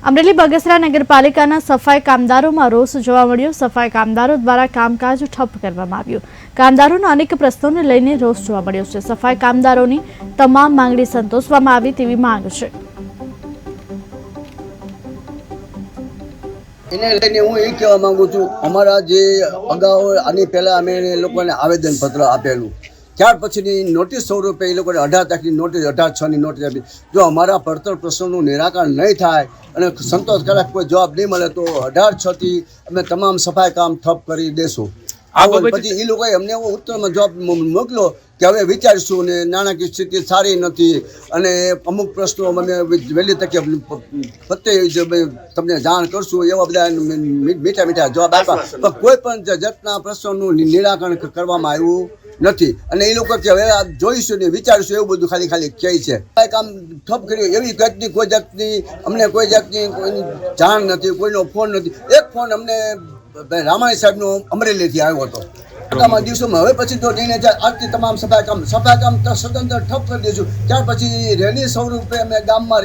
અમરેલી બગસરા નગરપાલિકાના સફાઈ કામદારોમાં રોષ જોવા મળ્યો। સફાઈ કામદારો દ્વારા કામકાજ ઠપ કરવામાં આવ્યું। કામદારોના અનેક પ્રશ્નોને લઈને રોષ જોવા મળ્યો છે। સફાઈ કામદારોની તમામ માંગણી સંતોષવામાં આવે તેવી માંગ છે। એને લઈને હું એ કહેવા માંગુ છું, અમારા જે અગાઉ આની પહેલાં અમે એ લોકોને આવેદનપત્ર આપેલું, ત્યાર પછીની નોટિસ સ્વરૂપે એ લોકોને 18 તારીખની નોટિસ 18/6ની નોટિસ આપી। જો અમારા પડતર પ્રશ્નોનું નિરાકરણ નહીં થાય અને સંતોષકારક કોઈ જવાબ નહીં મળે તો 18/6થી અમે તમામ સફાઈ કામ ઠપ કરી દેશું। પછી એ લોકોએ અમને એવો ઉત્તરમાં જવાબ મોકલ્યો કે હવે વિચારીશું ને નાણાકીય સ્થિતિ સારી નથી અને અમુક પ્રશ્નો અમે વહેલી તકે તમને જાણ કરશું, એવા બધા મીઠા મીઠા જવાબ આપ્યા, પણ કોઈ પણ જાતના પ્રશ્નોનું નિરાકરણ કરવામાં આવ્યું નથી। અને એ લોકો કે હવે જોઈશું ને વિચારીશું એવું બધું ખાલી કહે છે। કામ ઠપ કર્યું એવી જાતની કોઈ જાતની અમને કોઈ જાતની કોઈની જાણ નથી, કોઈનો ફોન નથી। એક ફોન અમને રામાણી સાહેબનો અમરેલીથી આવ્યો હતો આટલામાં દિવસોમાં। હવે પછી તો લઈને જાય આજથી તમામ સફાઈ કામ સ્વતંત્ર ઠપ કરી દઈશું। ત્યાર પછી રેલી સ્વરૂપે અમે ગામમાં